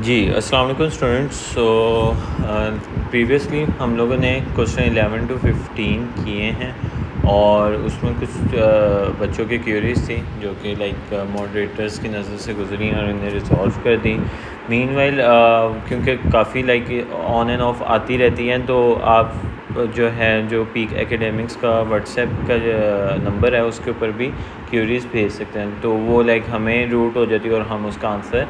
जी, अस्सलाम वालेकुम students. Previously हम लोगों ने क्वेश्चन 11 to 15 किए हैं और उसमें कुछ बच्चों की क्यूरीज थी जो कि लाइक मॉडरेटर्स की नज़र से गुजरी और उन्हें रिजॉल्व कर दी। मीनवाइल क्योंकि काफ़ी लाइक ऑन एंड ऑफ आती रहती हैं, तो आप जो है जो पीक एकेडमिक्स का व्हाट्सएप का नंबर है उसके ऊपर भी क्यूरीज भेज सकते हैं, तो वो लाइक हमें रूट हो जाती है और हम उसका आंसर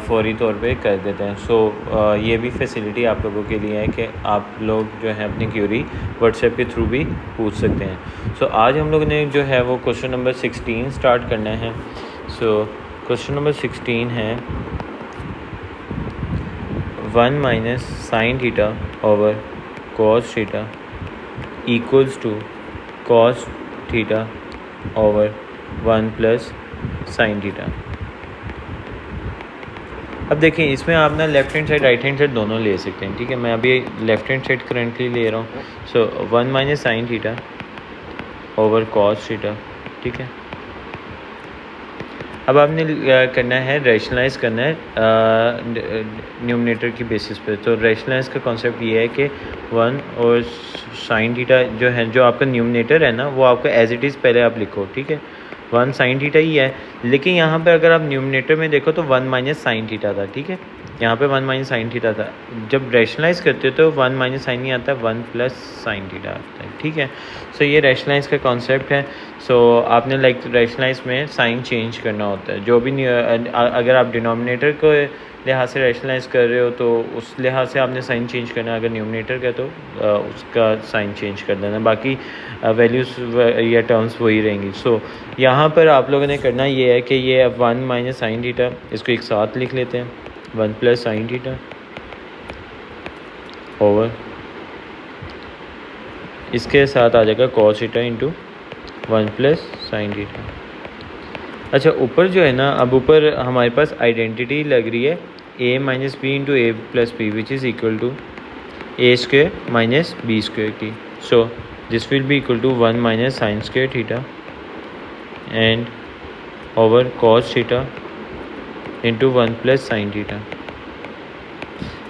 फ़ौरी तौर पे कर देते हैं। ये भी फैसिलिटी आप लोगों के लिए है कि आप लोग जो है अपनी क्यूरी व्हाट्सएप के थ्रू भी पूछ सकते हैं। आज हम लोग ने जो है वो क्वेश्चन नंबर 16 स्टार्ट करना है। क्वेश्चन नंबर 16 है 1 minus sine theta over cos theta equals to cos theta over 1 plus sine theta. अब देखिए, इसमें आप ना left hand side right hand side दोनों ले सकते हैं, ठीक है। मैं अभी लेफ़्ट हैंड साइड करंटली ले रहा हूँ। 1 minus sine theta over cos theta, ठीक है। अब आपने करना है, रैशनलाइज करना है न्यूमरेटर की बेसिस पे। तो रैशनलाइज का कॉन्सेप्ट ये है कि 1 और साइन थीटा जो है, जो आपका न्यूमरेटर है ना, वो आपका एज इट इज़ पहले आप लिखो, ठीक है। 1 साइन थीटा ही है, लेकिन यहाँ पर अगर आप न्यूमरेटर में देखो तो 1 माइनस साइन थीटा था, ठीक है। यहाँ पे 1 माइनस साइन थीटा था। जब रैशनलाइज करते हो तो 1 माइनस साइन नहीं आता, 1 प्लस साइन थीटा आता है, ठीक है। ये रैशनलाइज का कॉन्सेप्ट है। आपने लाइक रैशनलाइज में साइन चेंज करना होता है। जो भी अगर आप डिनोमिनेटर को लिहाज से रैशनलाइज कर रहे हो तो उस लिहाज से आपने साइन चेंज करना है। अगर न्यूमरेटर का तो उसका साइन चेंज कर देना, बाकी वैल्यूज़ या टर्म्स वही रहेंगी। यहाँ पर आप लोगों ने करना ये है कि ये 1 माइनस साइन थीटा, इसको एक साथ लिख लेते हैं, 1 प्लस साइन थीटा ओवर, इसके साथ आ जाएगा cos theta into 1 plus sine theta. अच्छा, ऊपर जो है ना, अब ऊपर हमारे पास आइडेंटिटी लग रही है a minus B into A plus B which is equal to A square minus B square की। This will be equal to 1 minus sine square theta and over cos theta into 1 plus sine theta.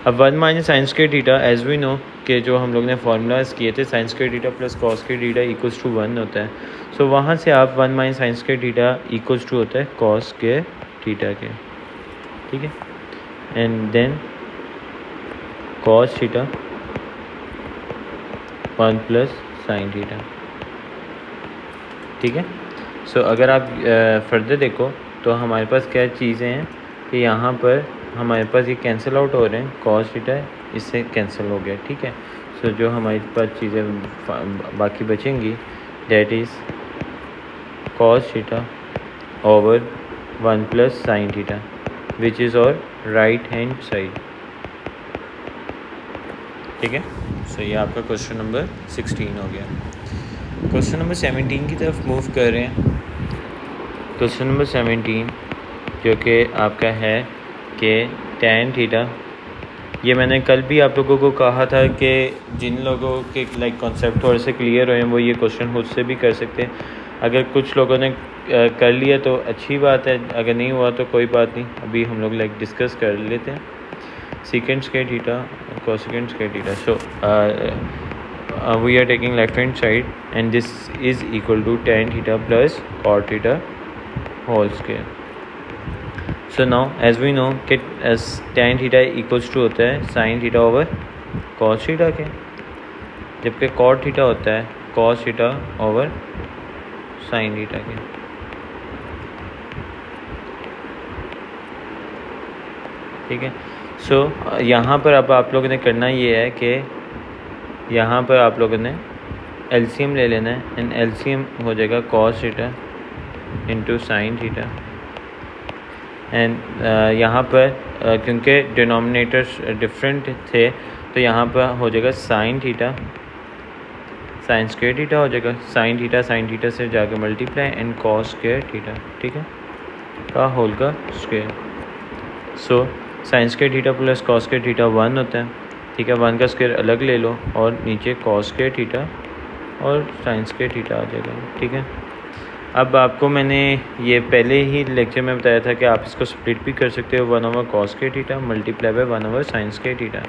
अब 1 minus sine square theta, as we know कि जो हम लोग ने formulas किए थे, sine square theta plus cos square theta equals to 1 होता है। वहाँ से आप 1 minus sine square theta equals to होता है कॉस स्क्वेयर थीटा के, ठीक है। And then cos theta 1 plus sine theta, ठीक है। अगर आप फर्दर देखो तो हमारे पास क्या चीज़ें हैं कि यहाँ पर हमारे पास ये कैंसिल आउट हो रहे हैं, कॉस थीटा इससे कैंसिल हो गया, ठीक है। जो हमारे पास चीज़ें बाकी बचेंगी, that is cos theta over 1 plus sine theta which is और राइट हैंड साइड, ठीक है। ये आपका क्वेश्चन नंबर 16 हो गया। क्वेश्चन नंबर 17 की तरफ मूव कर रहे हैं। क्वेश्चन नंबर 17 जो कि आपका है कि tan थीटा, ये मैंने कल भी आप लोगों को कहा था कि जिन लोगों के लाइक कॉन्सेप्ट थोड़े से क्लियर हुए हैं वो ये क्वेश्चन खुद से भी कर सकते हैं। अगर कुछ लोगों ने कर लिया तो अच्छी बात है, अगर नहीं हुआ तो कोई बात नहीं, अभी हम लोग लाइक डिस्कस कर लेते हैं। Second square theta, cosecant square theta. we are taking left hand side and this is equal to tan theta plus cot theta whole square. Now as we know कि as tan theta equals to होता है sin theta over cos theta के, जबकि cot theta होता है cos theta over sin theta के, ठीक है। यहाँ पर अब आप लोगों ने करना ये है कि यहाँ पर आप लोगों ने एलसीएम ले लेना है एंड एलसीएम हो जाएगा cos theta into sine theta. And यहाँ पर क्योंकि डिनोमिनेटर्स डिफरेंट थे तो यहाँ पर हो जाएगा sine theta sine square theta हो जाएगा, साइन थीटा से जाकर multiply and cos square theta, ठीक है, का होल का square. Sine square theta plus cos square theta 1 होता है, ठीक है। 1 का स्क्वायर अलग ले लो और नीचे कॉस स्क्वायर थीटा और साइन स्क्वायर थीटा आ जाएगा, ठीक है। अब आपको मैंने ये पहले ही लेक्चर में बताया था कि आप इसको स्प्लिट भी कर सकते हो 1/cos के थीटा मल्टीप्लाई बाय 1/sin के थीटा,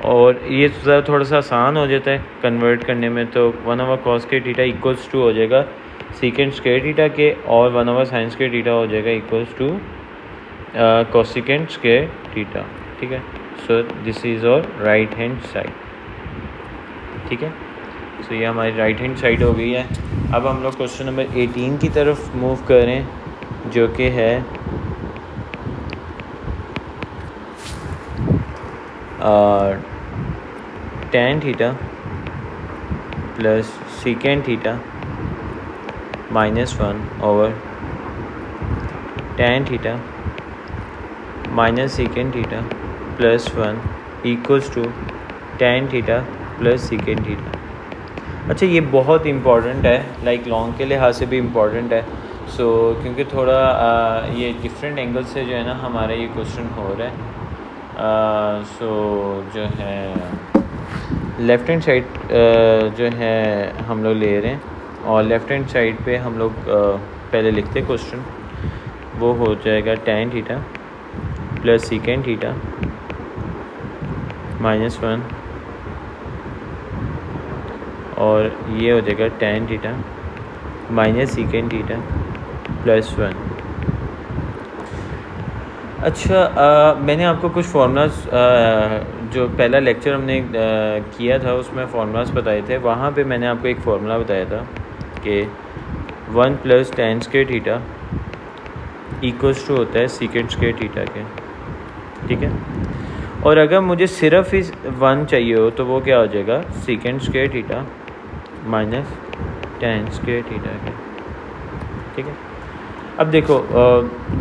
और ये ज़रा थोड़ा सा आसान हो जाता है कन्वर्ट करने में। तो 1/cos के थीटा इक्वल्स टू हो जाएगा सीकेंट स्क्वायर थीटा के, और 1/sin के थीटा हो जाएगा equals to cosecant square theta. ठीक है, सो दिस इज़ और राइट हैंड साइड। ठीक है, सो ये हमारी राइट हैंड साइड हो गई है। अब हम लोग क्वेश्चन नंबर 18 की तरफ मूव करें, जो कि है tan theta plus secant theta -1 tan theta minus secant theta +1 equals to tan theta plus secant theta. अच्छा, ये बहुत इम्पॉर्टेंट है, लाइक लॉन्ग के लिहाज से भी इम्पॉर्टेंट है। सो क्योंकि थोड़ा ये डिफरेंट एंगल से जो है ना हमारा ये क्वेश्चन हो रहा है। सो जो है लेफ़्ट हैंड साइड जो है हम लोग ले रहे हैं, और लेफ़्ट हैंड साइड पे हम लोग पहले लिखते हैं क्वेश्चन। वो हो जाएगा tan theta plus secant theta -1, और ये हो जाएगा tan theta minus secant theta +1। अच्छा, मैंने आपको कुछ फार्मूलाज जो पहला लेक्चर हमने किया था उसमें फार्मूलाज बताए थे। वहाँ पे मैंने आपको एक फार्मूला बताया था कि 1 + tan square theta equals to होता है सीकेंट स्क्वायर थीटा के। ठीक है, और अगर मुझे सिर्फ इस 1 चाहिए हो तो वो क्या हो जाएगा secant square theta minus tan square theta के। ठीक है, अब देखो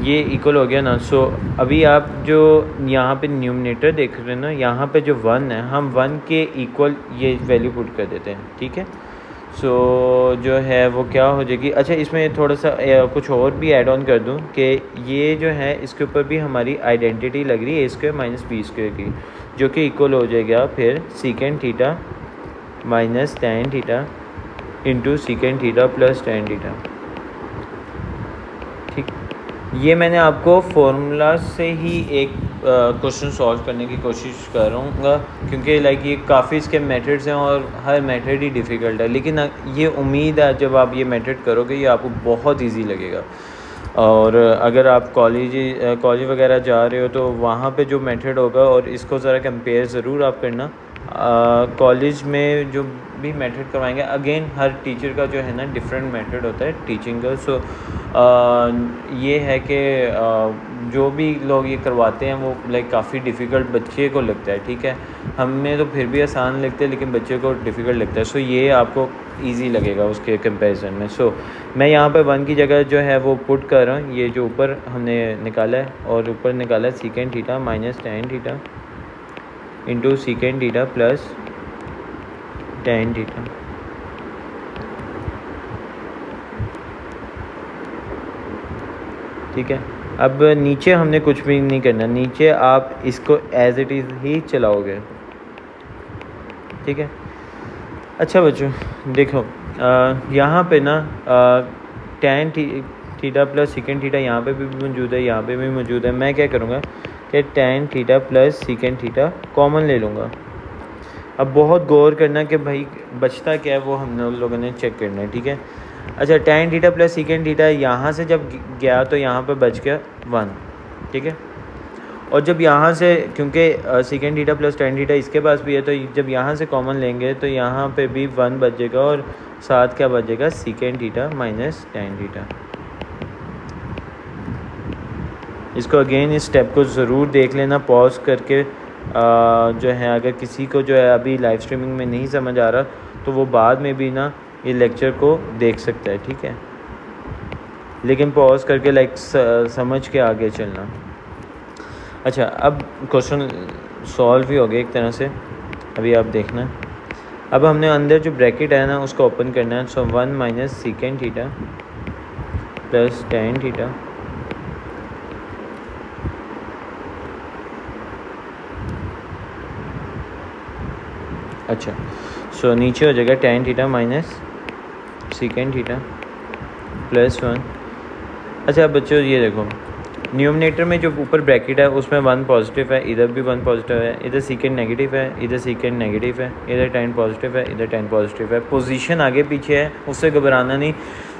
ये इक्वल हो गया ना। सो अभी आप जो यहाँ पे न्यूमरेटर देख रहे हैं ना, यहाँ पे जो 1 है हम 1 के इक्वल ये वैल्यू पुट कर देते हैं। ठीक है, सो जो है वो क्या हो जाएगी। अच्छा, इसमें थोड़ा सा कुछ और भी ऐड ऑन कर दूँ कि ये जो है इसके ऊपर भी हमारी आइडेंटिटी लग रही है a² - b² की, जो कि इक्वल हो जाएगा फिर secant theta minus tan theta into secant theta plus tan theta. ठीक, ये मैंने आपको फार्मूला से ही एक क्वेश्चन सॉल्व करने की कोशिश करूँगा, क्योंकि लाइक ये काफ़ी इसके मेथड्स हैं और हर मेथड ही डिफ़िकल्ट है। लेकिन ये उम्मीद है जब आप ये मेथड करोगे ये आपको बहुत इजी लगेगा। और अगर आप कॉलेज वगैरह जा रहे हो तो वहाँ पे जो मेथड होगा, और इसको ज़रा कंपेयर ज़रूर आप करना। कॉलेज में जो भी मेथड करवाएंगे, अगेन हर टीचर का जो है ना डिफरेंट मेथड होता है टीचिंग का। सो ये है कि जो भी लोग ये करवाते हैं वो लाइक काफ़ी डिफ़िकल्ट बच्चे को लगता है। ठीक है, हमें तो फिर भी आसान लगता है लेकिन बच्चे को डिफ़िकल्ट लगता है। सो ये आपको इजी लगेगा उसके कंपैरिजन में। सो मैं यहाँ पे 1 की जगह जो है वो पुट कर रहा हूँ। ये जो ऊपर हमने निकाला है, और ऊपर निकाला है secant theta minus tan theta into secant theta plus tan theta. ठीक है, अब नीचे हमने कुछ भी नहीं करना, नीचे आप इसको एज इट इज़ ही चलाओगे। ठीक है, अच्छा बच्चों देखो, यहाँ पे ना tan theta plus secant theta यहाँ पे भी मौजूद है, यहाँ पे भी मौजूद है। मैं क्या करूँगा कि tan theta plus secant theta common ले लूँगा। अब बहुत गौर करना कि भाई बचता क्या है वो हम लोगों ने चेक करना है। ठीक है, अच्छा, tan theta plus secant theta यहाँ से जब गया तो यहाँ पे बच गया 1। ठीक है, और जब यहाँ से, क्योंकि secant theta plus tan theta इसके पास भी है, तो जब यहाँ से कॉमन लेंगे तो यहाँ पे भी 1 बचेगा, और साथ क्या बचेगा secant theta minus tan theta. इसको अगेन इस स्टेप को ज़रूर देख लेना पॉज करके। जो है अगर किसी को जो है अभी लाइव स्ट्रीमिंग में नहीं समझ आ रहा तो वो बाद में भी ना ये लेक्चर को देख सकता है। ठीक है, लेकिन पॉज करके लाइक समझ के आगे चलना। अच्छा, अब क्वेश्चन सॉल्व भी हो गया एक तरह से, अभी आप देखना। अब हमने अंदर जो ब्रैकेट है ना उसको ओपन करना है। सो 1 minus secant theta plus tan theta अच्छा, सो नीचे हो जाएगा tan theta minus secant theta +1। अच्छा बच्चों ये देखो, न्यूमरेटर में जो ऊपर ब्रैकेट है उसमें 1 पॉजिटिव है, इधर भी 1 पॉजिटिव है, इधर सेकेंड नेगेटिव है, इधर सेकेंड नेगेटिव है, इधर 10 पॉजिटिव है, इधर 10 पॉजिटिव है। पोजीशन आगे पीछे है, उससे घबराना नहीं,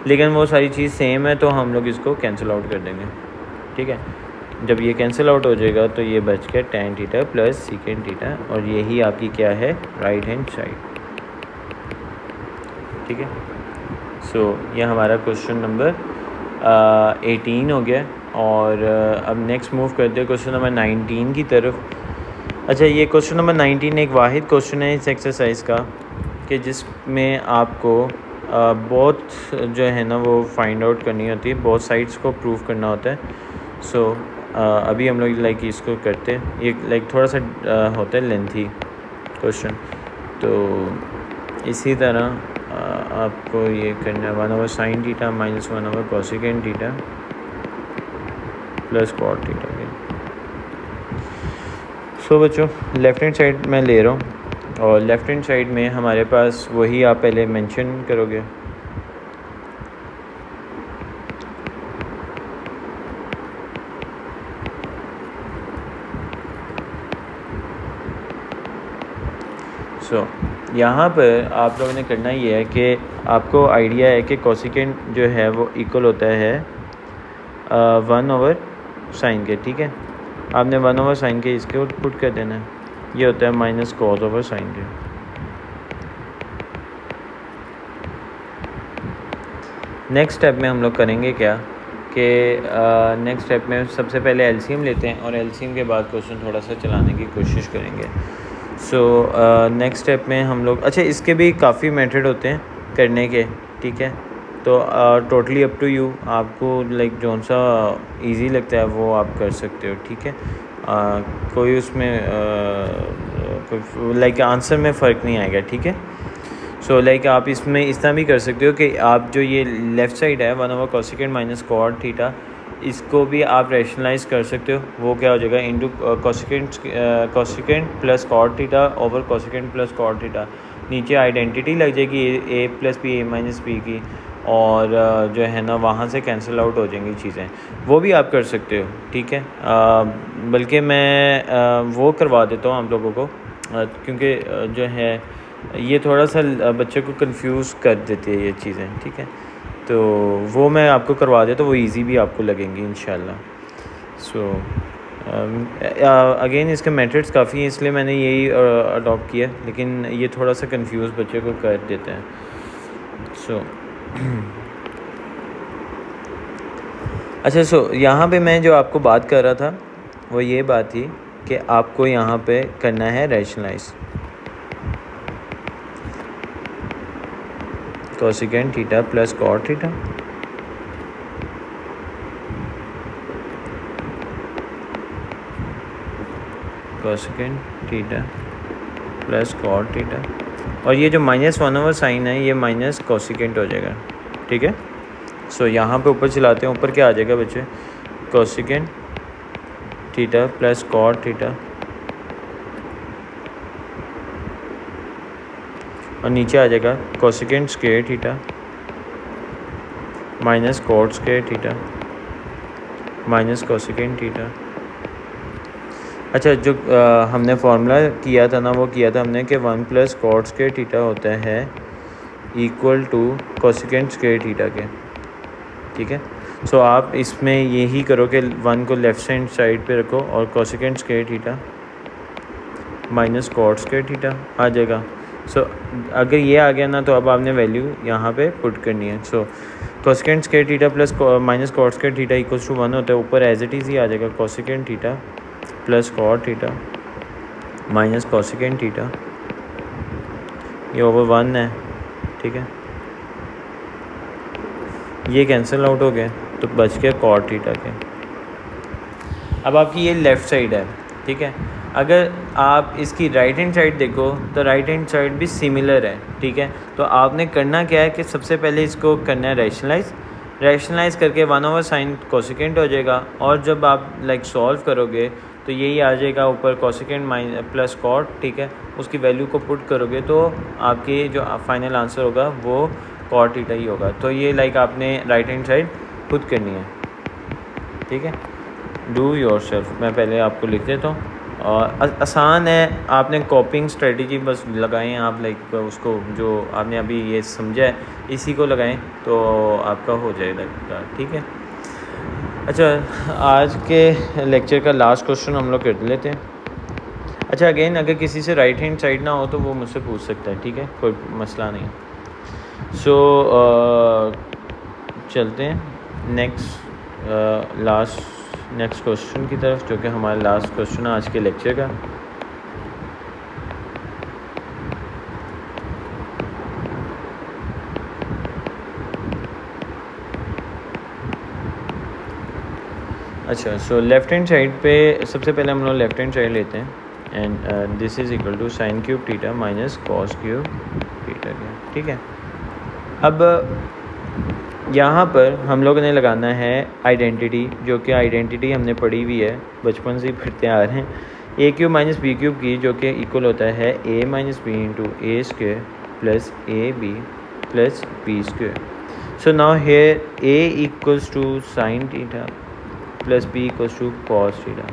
लेकिन वो सारी चीज़ सेम है, तो हम लोग इसको कैंसिल आउट कर देंगे। ठीक है, जब ये कैंसिल आउट हो जाएगा तो ये बच गया tan theta plus second theta, और यही आपकी क्या है, राइट हैंड साइड। ठीक है, सो ये हमारा क्वेश्चन नंबर 18 हो गया। और अब नेक्स्ट मूव करते हैं क्वेश्चन नंबर 19 की तरफ। अच्छा, ये क्वेश्चन नंबर 19 एक वाहिद क्वेश्चन है इस एक्सरसाइज का कि जिसमें आपको बहुत जो है ना वो फाइंड आउट करनी होती है, बहुत साइड्स को प्रूव करना होता है। सो अभी हम लोग लाइक इसको करते हैं, ये लाइक थोड़ा सा होता है लेंथी क्वेश्चन, तो इसी तरह आपको ये करना है 1/sin theta minus 1/cosecant theta plus cot theta के। सो बच्चों लेफ़्ट हैंड साइड मैं ले रहा हूँ, और लेफ़्ट हैंड साइड में हमारे पास वही आप पहले मेंशन करोगे। सो यहाँ पर आप लोगों ने करना ये है कि आपको आइडिया है कि कोसिकेंट जो है वो इक्वल होता है 1/sin के। ठीक है, आपने 1/sin के इसके पुट कर देना है, ये होता है -cos/sin के। नेक्स्ट स्टेप में हम लोग करेंगे क्या कि नेक्स्ट स्टेप में सबसे पहले एलसीएम लेते हैं, और एलसीएम के बाद क्वेश्चन थोड़ा सा चलाने की कोशिश करेंगे। सो नेक्स्ट स्टेप में हम लोग, अच्छा इसके भी काफ़ी मेथड होते हैं करने के। ठीक है, तो टोटली अप टू यू, आपको लाइक जौन सा इजी लगता है वो आप कर सकते हो। ठीक है, कोई उसमें कोई लाइक आंसर में फ़र्क नहीं आएगा। ठीक है, सो लाइक आप इसमें इस तरह भी कर सकते हो कि आप जो ये लेफ़्ट साइड है 1/cosecant माइनस cot थीटा, इसको भी आप रैशनलाइज कर सकते हो। वो क्या हो जाएगा, into cosecant plus cot theta over cosecant plus cot theta. नीचे आइडेंटिटी लग जाएगी a plus B a minus B की, और जो है ना वहाँ से कैंसिल आउट हो जाएंगी चीज़ें, वो भी आप कर सकते हो। ठीक है, बल्कि मैं वो करवा देता हूँ आप लोगों को, क्योंकि जो है ये थोड़ा सा बच्चे को कंफ्यूज कर देती है ये चीज़ें। ठीक है, तो वो मैं आपको करवा देता, तो वो इजी भी आपको लगेंगी इंशाल्लाह। सो अगेन इसके मेथड्स काफ़ी हैं, इसलिए मैंने यही अडॉप्ट किया, लेकिन ये थोड़ा सा कंफ्यूज बच्चे को कर देते हैं। सो अच्छा, सो यहाँ पे मैं जो आपको बात कर रहा था वो ये बात थी कि आपको यहाँ पे करना है rationalise cosecant theta plus cot theta, cosecant theta plus cot theta, और ये जो -1/sin है ये माइनस cosecant हो जाएगा। ठीक है, सो यहाँ पे ऊपर चलाते हैं, ऊपर क्या आ जाएगा बच्चे, cosecant theta plus cot theta, और नीचे आ जाएगा cosecant square theta minus cot square theta minus cosecant theta. अच्छा, जो हमने फार्मूला किया था ना, वो किया था हमने कि 1 प्लस cot स्क्वायर थीटा होता है equal to cosecant square theta के। ठीक है, सो आप इसमें यही करो कि 1 को लेफ़्ट हैंड साइड पे रखो, और cosecant square theta minus cot square theta आ जाएगा। सो अगर ये आ गया ना, तो अब आपने वैल्यू यहाँ पे पुट करनी है। So cosecant square theta plus minus cot square theta equals to 1 होता है, ऊपर एज इट इज़ ही आ जाएगा cosecant theta plus cot theta minus cosecant theta, ये ओवर 1 है। ठीक है, ये कैंसिल आउट हो गया, तो बच गया cot थीटा के। अब आपकी ये लेफ़्ट साइड है। ठीक है, अगर आप इसकी राइट हैंड साइड देखो तो राइट हैंड साइड भी सिमिलर है। ठीक है, तो आपने करना क्या है कि सबसे पहले इसको करना है रैशनलाइज करके 1/sin cosecant हो जाएगा, और जब आप लाइक सॉल्व करोगे तो यही आ जाएगा ऊपर cosecant प्लस cot। ठीक है, उसकी वैल्यू को पुट करोगे तो आपकी जो फाइनल आंसर होगा वो कॉट थीटा ही होगा। तो ये लाइक आपने राइट हैंड साइड खुद करनी है, ठीक है। डू योरसेल्फ, मैं पहले आपको लिख देता हूँ और आसान है, आपने कॉपिंग स्ट्रेटजी बस लगाएं आप, लाइक उसको जो आपने अभी ये समझा है इसी को लगाएं तो आपका हो जाएगा, ठीक है। अच्छा, आज के लेक्चर का लास्ट क्वेश्चन हम लोग कर लेते हैं। अच्छा, अगेन अगर किसी से राइट हैंड साइड ना हो तो वो मुझसे पूछ सकता है, ठीक है, कोई मसला नहीं है। सो चलते हैं नेक्स्ट क्वेश्चन की तरफ, जो कि हमारा लास्ट क्वेश्चन है आज के लेक्चर का। अच्छा, सो लेफ़्ट हैंड साइड पे सबसे पहले हम लोग लेफ़्ट हैंड साइड लेते हैं and this is equal to sine cube theta minus cos cube theta, ठीक है। अब यहाँ पर हम लोगों ने लगाना है आइडेंटिटी, जो कि आइडेंटिटी हमने पढ़ी हुई है, बचपन से ही पढ़ते आ रहे हैं, A cube minus B cube की, जो कि इक्वल होता है A minus B into A square plus A B plus B square. So now here A equals to sine theta plus B equals to cos theta.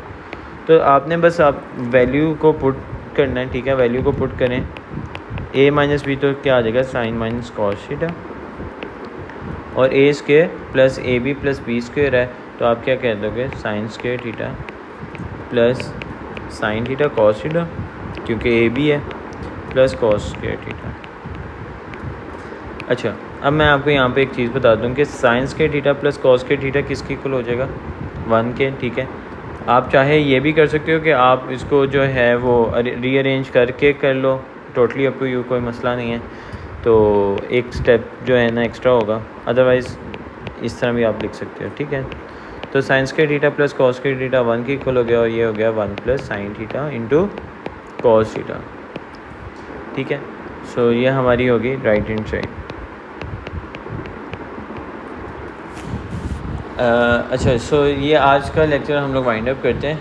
तो आपने बस आप value को पुट करना है, ठीक है। वैल्यू को पुट करें, ए माइनस बी तो क्या आ जाएगा, साइन माइनस कॉस थीटा, और A square plus A B plus B square है तो आप क्या कह दोगे, sine square theta plus sine theta cos theta, क्योंकि ए बी है, प्लस कॉस स्क्वेयर थीटा। अच्छा, अब मैं आपको यहाँ पे एक चीज़ बता दूँ कि sign square theta plus cos square theta किसके इक्वल हो जाएगा, 1 के, ठीक है। आप चाहे ये भी कर सकते हो कि आप इसको जो है वो रीअरेंज करके कर लो, टोटली अप टू यू, कोई मसला नहीं है। तो एक स्टेप जो है ना एक्स्ट्रा होगा, अदरवाइज़ इस तरह भी आप लिख सकते हो, ठीक है। तो sign square theta plus cos square theta 1 के इक्वल हो गया, और ये हो गया 1 plus sine theta into cos theta, ठीक है। सो ये हमारी होगी राइट हैंड साइड। अच्छा, सो ये आज का लेक्चर हम लोग वाइंड अप करते हैं।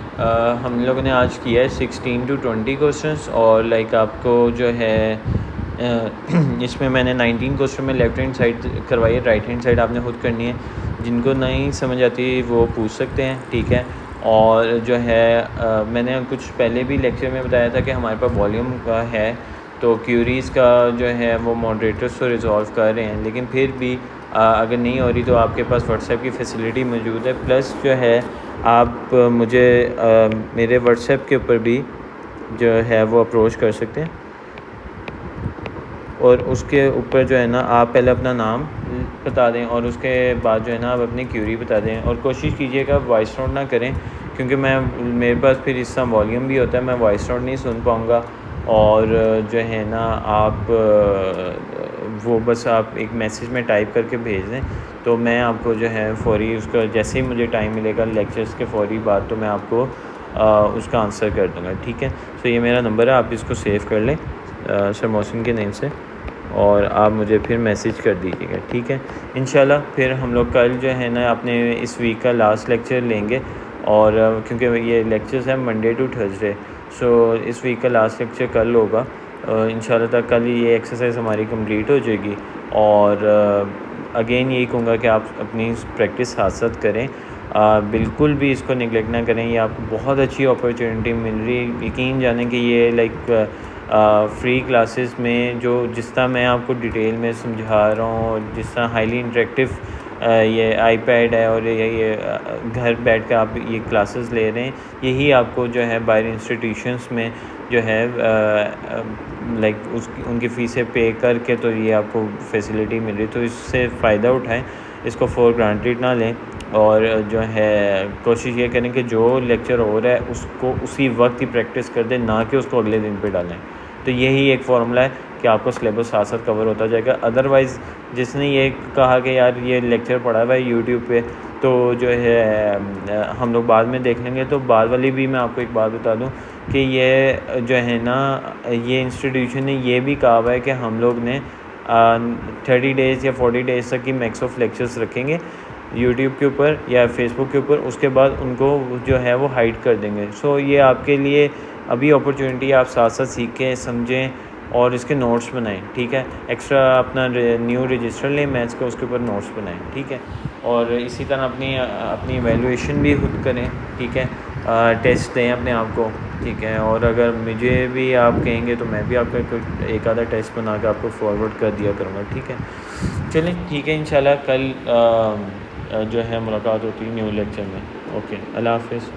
हम लोगों ने आज किया है 16 to 20 क्वेश्चंस, और लाइक आपको जो है इसमें मैंने 19 क्वेश्चन में लेफ़्ट हैंड साइड करवाई है, राइट हैंड साइड आपने खुद करनी है। जिनको नहीं समझ आती वो पूछ सकते हैं, ठीक है। और जो है मैंने कुछ पहले भी लेक्चर में बताया था कि हमारे पास वॉल्यूम का है, तो क्यूरीज़ का जो है वो मॉडरेटर्स तो रिजॉल्व कर रहे हैं, लेकिन फिर भी अगर नहीं हो रही तो आपके पास व्हाट्सएप की फैसिलिटी मौजूद है, प्लस जो है आप मुझे मेरे व्हाट्सएप के ऊपर भी जो है वो अप्रोच कर सकते हैं, और उसके ऊपर जो है ना आप पहले अपना नाम बता दें और उसके बाद जो है ना आप अपनी क्यूरी बता दें, और कोशिश कीजिएगा वॉइस नोट ना करें, क्योंकि मेरे पास फिर इस तरह वॉल्यूम भी होता है, मैं वॉइस नोट नहीं सुन पाऊँगा। और जो है ना आप वो बस आप एक मैसेज में टाइप करके भेज दें, तो मैं आपको जो है फौरी उसका जैसे ही मुझे टाइम मिलेगा लेक्चर्स के फौरी बाद, तो मैं आपको उसका आंसर कर दूँगा, ठीक है। सो ये मेरा नंबर है, आप इसको सेव कर लें सर मोहसिन के नेम से, और आप मुझे फिर मैसेज कर दीजिएगा, ठीक है। इंशाल्लाह फिर हम लोग कल जो है ना अपने इस वीक का लास्ट लेक्चर लेंगे, और क्योंकि ये लेक्चर्स हैं मंडे टू थर्सडे, सो इस वीक का लास्ट लेक्चर कल होगा इंशाल्लाह तक। कल ये एक्सरसाइज हमारी कंप्लीट हो जाएगी, और अगेन यही कहूँगा कि आप अपनी प्रैक्टिस साथ साथ करें, बिल्कुल भी इसको निगलेक्ट ना करें। ये आपको बहुत अच्छी अपॉर्चुनिटी मिल रही है, यकीन जाने कि ये लाइक फ्री क्लासेस में जो जिस तरह मैं आपको डिटेल में समझा रहा हूँ, और जिस तरह हाईली इंटरेक्टिव ये आईपैड है, और ये घर बैठ कर आप ये क्लासेस ले रहे हैं, यही आपको जो है बाहर इंस्टीट्यूशंस में जो है लाइक उनकी फ़ीसें पे करके तो ये आपको फैसिलिटी मिल रही, तो इससे फ़ायदा उठाएं, इसको फॉर ग्रांटेड ना लें, और जो है कोशिश ये करें कि जो लेक्चर हो रहा है उसको उसी वक्त ही प्रैक्टिस कर दें, ना कि उसको अगले दिन पे डालें। तो यही एक फार्मूला है कि आपको सिलेबस साथ साथ कवर होता जाएगा। अदरवाइज़ जिसने ये कहा कि यार ये लेक्चर पढ़ा हुआ है यूट्यूब पे, तो जो है हम लोग बाद में देख लेंगे, तो बाद वाली भी मैं आपको एक बात बता दूं कि ये जो है ना ये इंस्टीट्यूशन ने ये भी कहा हुआ है कि हम लोग ने 30 डेज़ या 40 डेज़ तक की मैक्स ऑफ लेक्चर्स रखेंगे यूट्यूब के ऊपर या फेसबुक के ऊपर, उसके बाद उनको जो है वो हाइड कर देंगे। सो ये आपके लिए अभी अपॉर्चुनिटी, आप साथ साथ सीखें समझें और इसके नोट्स बनाएं, ठीक है। एक्स्ट्रा अपना न्यू रजिस्टर लें मैथ्स का, उसके ऊपर नोट्स बनाएं, ठीक है। और इसी तरह अपनी एवेलुएशन भी खुद करें, ठीक है। टेस्ट दें अपने आप को, ठीक है। और अगर मुझे भी आप कहेंगे तो मैं भी आपका एक आधा टेस्ट बना के आपको फॉरवर्ड कर दिया करूँगा, ठीक है। चलें, ठीक है, इंशाल्लाह कल जो है मुलाकात होती है न्यू लेक्चर में। ओके, अल्लाह हाफ़िज़।